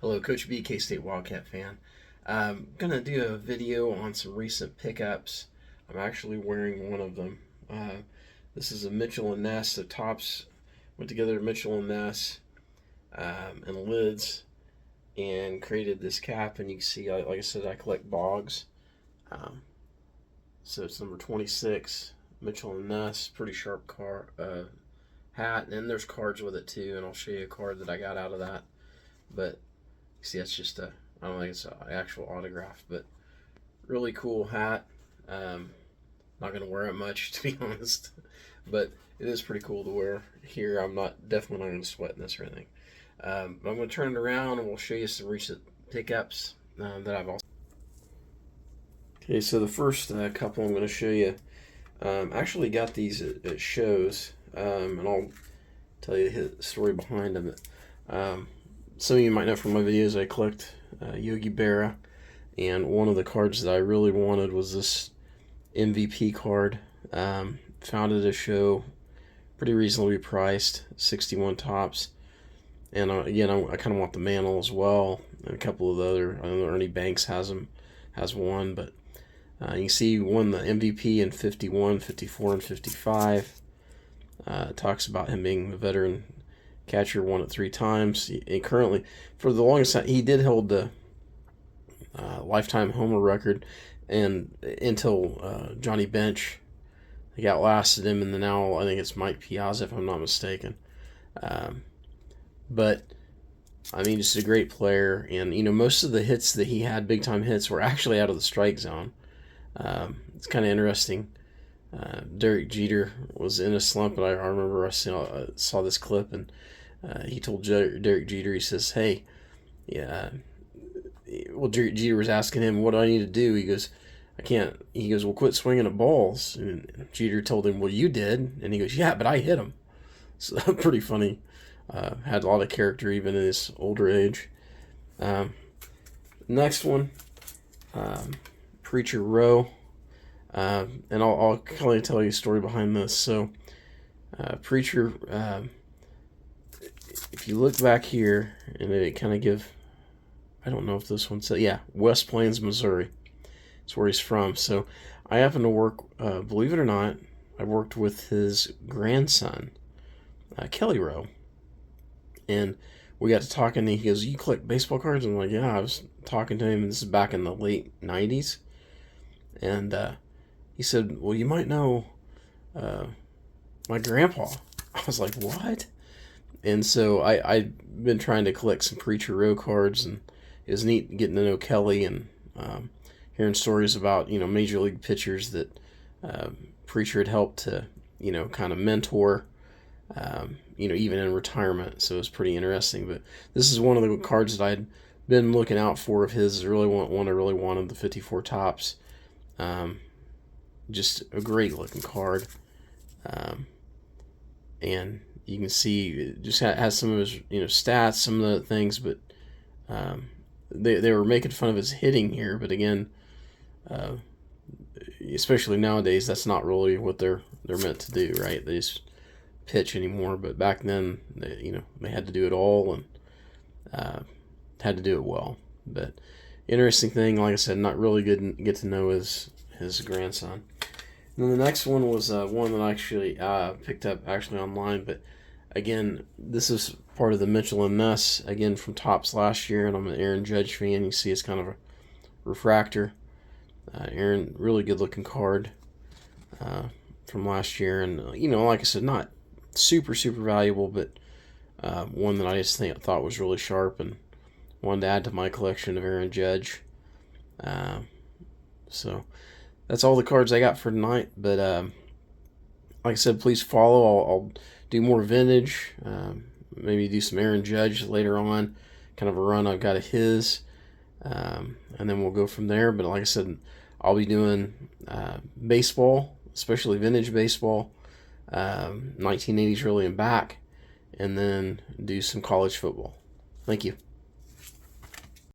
Hello, Coach B, K-State Wildcat fan. I'm going to do a video on some recent pickups. I'm actually wearing one of them. This is a Mitchell & Ness. The tops went together to Mitchell & Ness and lids and created this cap. And you can see, like I said, I collect bogs. Um, so it's number 26, Mitchell & Ness. Pretty sharp hat. And then there's cards with it too, and I'll show you a card that I got out of that. But see, that's just I don't think it's an actual autograph, but really cool hat. Not going to wear it much, to be honest, but it is pretty cool to wear. Here, I'm definitely not going to sweat in this or anything. But I'm going to turn it around and we'll show you some recent pickups that I've also. Okay, so the first couple I'm going to show you, actually got these at shows, and I'll tell you the story behind them. Some of you might know from my videos I collect Yogi Berra, and one of the cards that I really wanted was this MVP card. Found it at a show, pretty reasonably priced, 61 tops. And again, I kind of want the mantle as well, and a couple of the other. I know Ernie Banks has one, but you can see he won the MVP in 51, 54, and 55. Talks about him being the veteran catcher, won it 3 times. He currently, for the longest time, he did hold the lifetime homer record, and until Johnny Bench, he outlasted him, and then now I think it's Mike Piazza, if I'm not mistaken. But I mean, just a great player, and most of the hits that he had, big time hits, were actually out of the strike zone. It's kind of interesting. Derek Jeter was in a slump, and I remember I saw this clip, and he told Derek Jeter, he says, "Hey, yeah." Well, Derek Jeter was asking him, "What do I need to do?" He goes, "I can't." He goes, "Well, quit swinging at balls." And Jeter told him, "Well, you did." And he goes, "Yeah, but I hit him." So pretty funny. Had a lot of character even in his older age. Next one, Preacher Row. And I'll kind of tell you a story behind this. So, Preacher, if you look back here, and it kind of give, I don't know if this one said, yeah, West Plains, Missouri. That's where he's from. So, I happen to work, believe it or not, I worked with his grandson, Kelly Rowe. And we got to talking, and he goes, "You collect baseball cards?" I'm like, "Yeah." I was talking to him, and this is back in the late 90s. And he said, "Well, you might know my grandpa." I was like, "What?" And so I've been trying to collect some Preacher Row cards, and it was neat getting to know Kelly and hearing stories about major league pitchers that Preacher had helped to kind of mentor, even in retirement. So it was pretty interesting. But this is one of the cards that I'd been looking out for of his. I really wanted the 54 tops. Just a great looking card. And you can see it just has some of his stats, some of the things, but they were making fun of his hitting here. But again, especially nowadays, that's not really what they're meant to do, right? They just pitch anymore. But back then, they had to do it all and had to do it well. But interesting thing, like I said, not really good to get to know his grandson. And then the next one was one that I actually picked up actually online, but again, this is part of the Mitchell & Ness, again from Topps last year, and I'm an Aaron Judge fan. You see it's kind of a refractor. Aaron, really good looking card from last year, and like I said, not super valuable, but one that I just thought was really sharp and wanted to add to my collection of Aaron Judge. So that's all the cards I got for tonight. But like I said, please follow. I'll do more vintage. Maybe do some Aaron Judge later on. Kind of a run I've got of his. And then we'll go from there. But like I said, I'll be doing baseball, especially vintage baseball, 1980s really and back, and then do some college football. Thank you.